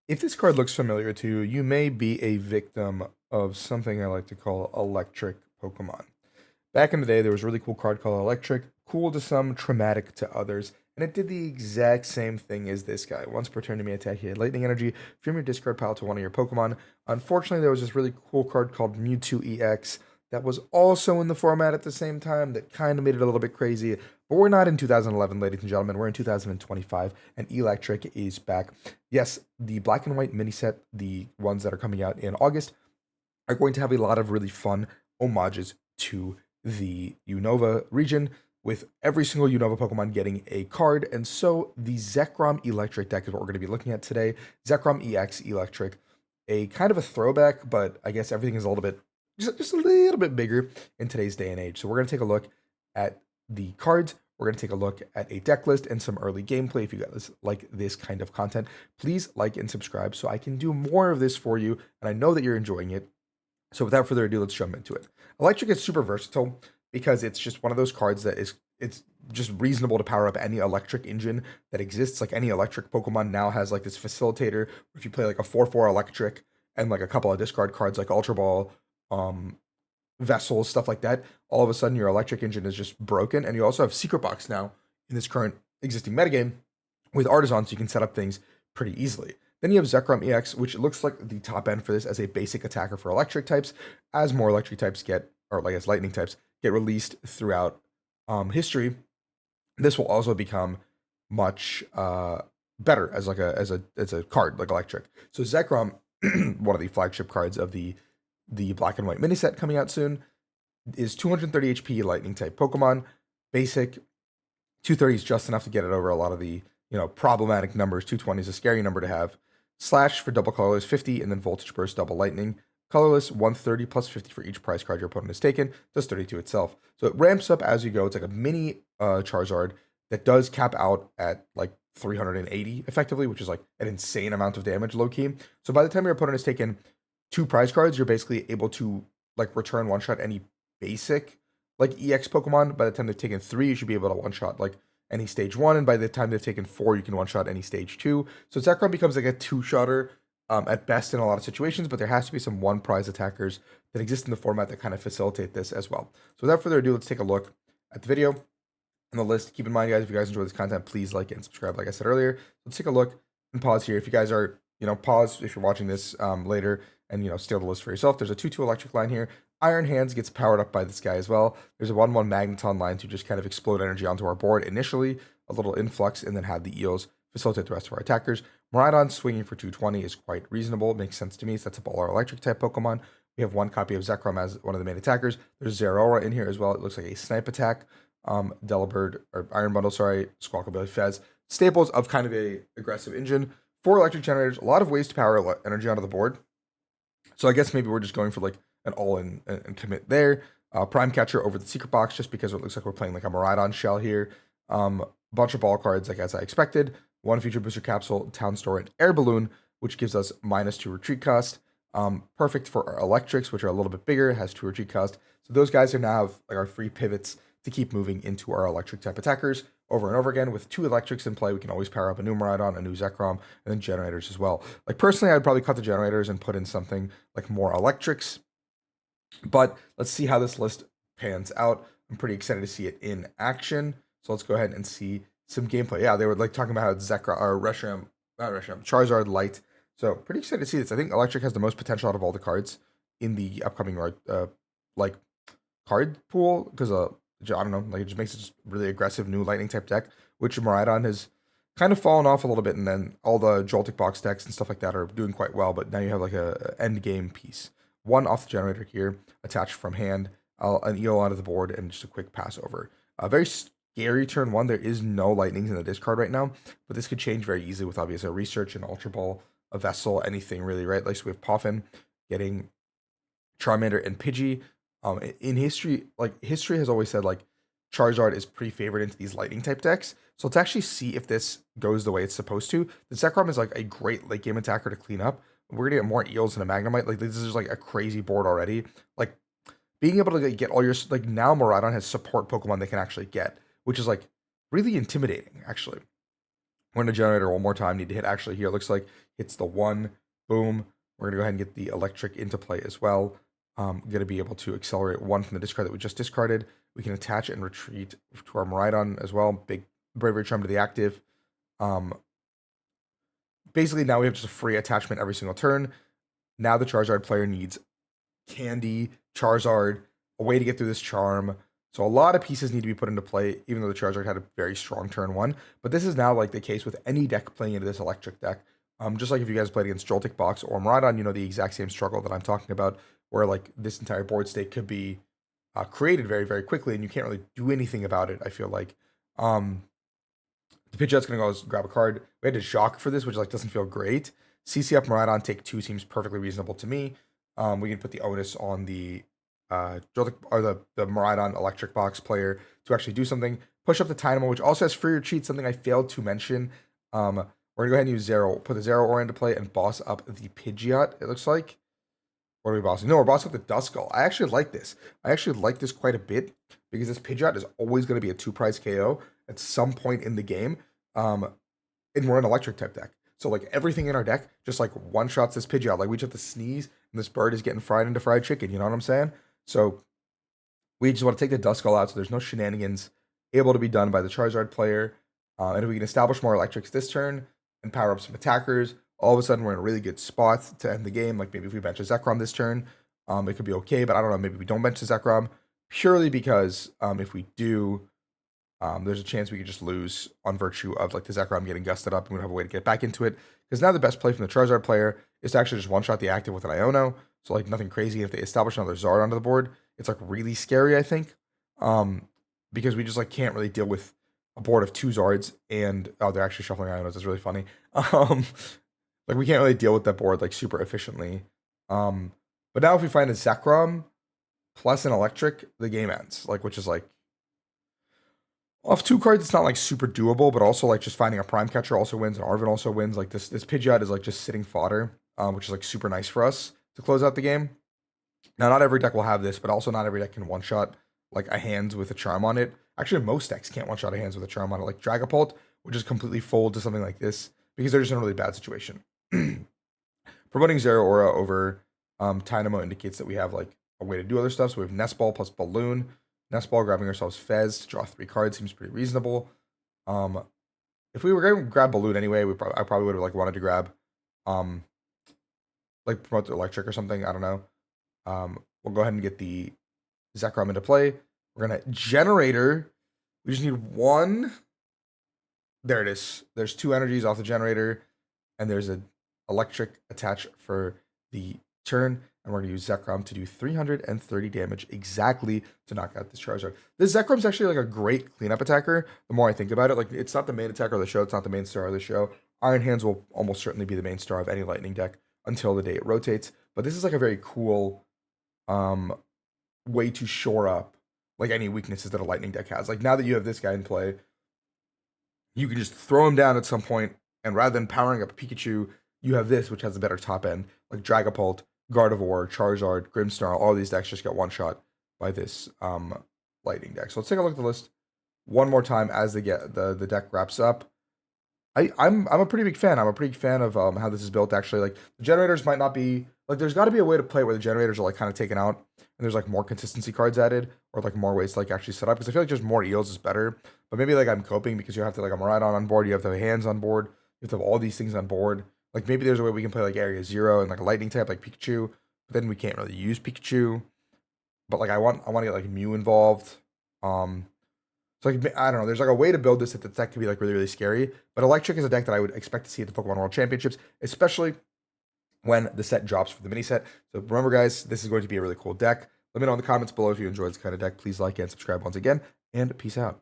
If this card looks familiar to you, you may be a victim of something I like to call electric Pokemon. Back in the day, there was a really cool card called Electric, cool to some, traumatic to others, and it did the exact same thing as this guy. Once per turn to me attack, you had lightning energy from your discard pile to one of your Pokemon. Unfortunately, there was this really cool card called Mewtwo EX that was also in the format at the same time that kind of made it a little bit crazy. But we're not in 2011, ladies and gentlemen. We're in 2025, and Electric is back. Yes, the black and white mini set, the ones that are coming out in August, are going to have a lot of really fun homages to the Unova region, with every single Unova Pokemon getting a card. And so the Zekrom Electric deck is what we're going to be looking at today. Zekrom EX Electric, a kind of a throwback, but I guess everything is a little bit, just a little bit bigger in today's day and age. So we're going to take a look at the cards. We're going to take a look at a deck list and some early gameplay. If you guys like this kind of content, please like and subscribe so I can do more of this for you. And I know that you're enjoying it. So without further ado, let's jump into it. Electric is super versatile because it's just one of those cards that it's just reasonable to power up any electric engine that exists. Like any electric Pokemon now has like this facilitator. If you play like a 4/4 electric and like a couple of discard cards like Ultra Ball, um, vessels, stuff like that, all of a sudden your electric engine is just broken. And you also have Secret Box now in this current existing metagame with Artisan, so you can set up things pretty easily. Then you have Zekrom EX, which looks like the top end for this as a basic attacker for electric types. As more electric types get, or like as lightning types, get released throughout history, this will also become much better as like a card like electric. So Zekrom, one of the flagship cards of the black and white mini set coming out soon, is 230 HP lightning type Pokemon. Basic 230 is just enough to get it over a lot of the problematic numbers. 220 is a scary number to have. Slash for double colorless 50, and then voltage burst double lightning. Colorless 130 plus 50 for each prize card your opponent has taken. Does 32 itself. So it ramps up as you go. It's like a mini Charizard that does cap out at like 380 effectively, which is like an insane amount of damage low key. So by the time your opponent has taken two prize cards, you're basically able to like return one shot any basic like EX Pokemon. By the time they've taken three, you should be able to one shot like any stage one, and by the time they've taken four, you can one shot any stage two. So Zekrom becomes like a two shotter at best in a lot of situations, but there has to be some one prize attackers that exist in the format that kind of facilitate this as well. So without further ado, let's take a look at the video and the list. Keep in mind, guys, if you guys enjoy this content, please like and subscribe. Like I said earlier, let's take a look and pause here. If you guys are, pause if you're watching this later and steal the list for yourself. There's a 2/2 electric line here. Iron Hands gets powered up by this guy as well. There's a 1/1 Magneton line to just kind of explode energy onto our board initially, a little influx, and then have the Eels facilitate the rest of our attackers. Miraidon swinging for 220 is quite reasonable. It makes sense to me. Sets up all our electric type Pokemon. We have one copy of Zekrom as one of the main attackers. There's Zeraora in here as well. It looks like a snipe attack. Delibird, or Iron Bundle, sorry, Squawkabilly Fez. Staples of kind of a aggressive engine. 4 electric generators. A lot of ways to power energy onto the board. So I guess maybe we're just going for like an all-in and commit there. Prime Catcher over the Secret Box, just because it looks like we're playing like a Miraidon shell here. Bunch of ball cards, like as I expected. One Future Booster Capsule, Town Store, and Air Balloon, which gives us -2 retreat cost. Perfect for our electrics, which are a little bit bigger, has 2 retreat cost. So those guys are now have like our free pivots to keep moving into our electric type attackers over and over again. With 2 electrics in play, we can always power up a new Miraidon, a new Zekrom, and then generators as well. Like personally, I'd probably cut the generators and put in something like more electrics. But let's see how this list pans out. I'm pretty excited to see it in action. So let's go ahead and see some gameplay. Yeah, they were like talking about how Zekrom or Reshiram, not Reshiram, Charizard Light. So pretty excited to see this. I think Electric has the most potential out of all the cards in the upcoming like card pool, because I don't know, like it just makes it just really aggressive new lightning type deck, which Miraidon has kind of fallen off a little bit, and then all the Joltik box decks and stuff like that are doing quite well. But now you have like a end game piece. One off the generator here, attached from hand, an EO onto the board, and just a quick pass over. A very scary turn one. There is no lightnings in the discard right now, but this could change very easily with obviously a research, an Ultra Ball, a Vessel, anything really, right? Like so we have Poffin getting Charmander and Pidgey. In history, like history has always said like Charizard is pretty favored into these lightning type decks. So let's actually see if this goes the way it's supposed to. The Zekrom is like a great late game attacker to clean up. We're gonna get more Eels and a Magnemite. Like this is like a crazy board already. Like being able to like, get all your like now Miraidon has support Pokemon they can actually get, which is like really intimidating actually. We're going to generator one more time. Need to hit actually here. It looks like hits the 1. Boom. We're going to go ahead and get the electric into play as well. Going to be able to accelerate 1 from the discard that we just discarded. We can attach and retreat to our Miraidon as well. Big Bravery Charm to the active. Basically, now we have just a free attachment every single turn. Now the Charizard player needs Candy, Charizard, a way to get through this charm. So a lot of pieces need to be put into play, even though the Charizard had a very strong turn 1. But this is now like the case with any deck playing into this electric deck. Just like if you guys played against Joltik Box or Miraidon, you know the exact same struggle that I'm talking about, where like this entire board state could be created very, very quickly, and you can't really do anything about it, I feel like. The Pidgeot's going to go grab a card. We had to shock for this, which like doesn't feel great. CC up Miraidon, take 2 seems perfectly reasonable to me. We can put the onus on the the Miraidon electric box player to actually do something. Push up the Dynamo, which also has free retreat, something I failed to mention. We're gonna go ahead and use Zero, put the Zero Aura into play and boss up the Pidgeot, it looks like. What are we bossing? No, we're bossing up the Duskull. I actually like this. I actually like this quite a bit because this Pidgeot is always going to be a 2-prize KO at some point in the game. And we're an electric type deck. So like everything in our deck just like one-shots this Pidgeot. Like we just have to sneeze and this bird is getting fried into fried chicken. You know what I'm saying? So we just want to take the Duskull out so there's no shenanigans able to be done by the Charizard player. And if we can establish more electrics this turn and power up some attackers, all of a sudden we're in a really good spot to end the game. Like maybe if we bench a Zekrom this turn, it could be okay, but I don't know, maybe we don't bench the Zekrom purely because if we do, there's a chance we could just lose on virtue of like the Zekrom getting gusted up and we don't have a way to get back into it. Because now the best play from the Charizard player is to actually just one-shot the active with an Iono. So like nothing crazy. If they establish another Zard onto the board, it's like really scary, I think. Because we just like can't really deal with a board of 2 Zards and they're actually shuffling Ionos. It's really funny. Like we can't really deal with that board like super efficiently. But now if we find a Zekrom plus an electric, the game ends. Like which is like off 2 cards, it's not like super doable, but also like just finding a Prime Catcher also wins and Arvin also wins. Like this Pidgeot is like just sitting fodder, which is like super nice for us to close out the game. Now not every deck will have this, but also not every deck can one shot like a hands with a charm on it. Actually, most decks can't one shot a hands with a charm on it, like Dragapult, which is completely fold to something like this because they're just in a really bad situation. Promoting Zero Aura over Dynamo indicates that we have like a way to do other stuff. So we have Nest Ball plus Balloon. Nest Ball grabbing ourselves Fez to draw 3 cards seems pretty reasonable. If we were going to grab Balloon anyway, I probably would have like wanted to grab like promote the electric or something. I don't know. We'll go ahead and get the Zekrom into play. We're gonna generator. We just need 1. There it is. There's 2 energies off the generator, and there's an electric attach for the turn. And we're going to use Zekrom to do 330 damage exactly to knock out this Charizard. This Zekrom's actually like a great cleanup attacker. The more I think about it, like it's not the main attacker of the show. It's not the main star of the show. Iron Hands will almost certainly be the main star of any Lightning deck until the day it rotates. But this is like a very cool way to shore up like any weaknesses that a Lightning deck has. Like now that you have this guy in play, you can just throw him down at some point, and rather than powering up a Pikachu, you have this, which has a better top end, like Dragapult, Gardevoir, Charizard, Grimmsnarl. All these decks just get one shot by this Lightning deck. So let's take a look at the list one more time as the deck wraps up. I'm a pretty big fan. I'm a pretty big fan of how this is built. Actually, like the generators might not be like there's got to be a way to play where the generators are like kind of taken out and there's like more consistency cards added or like more ways to like actually set up because I feel like just more eels is better. But maybe like I'm coping because you have to like a Miraidon on board, you have to have hands on board, you have to have all these things on board. Like maybe there's a way we can play like Area Zero and like a lightning type like Pikachu, but then we can't really use Pikachu. But like I want to get like Mew involved. So like I don't know, there's like a way to build this that the deck could be like really, really scary. But Electric is a deck that I would expect to see at the Pokemon World Championships, especially when the set drops for the mini set. So remember guys, this is going to be a really cool deck. Let me know in the comments below if you enjoy this kind of deck. Please like and subscribe once again, and peace out.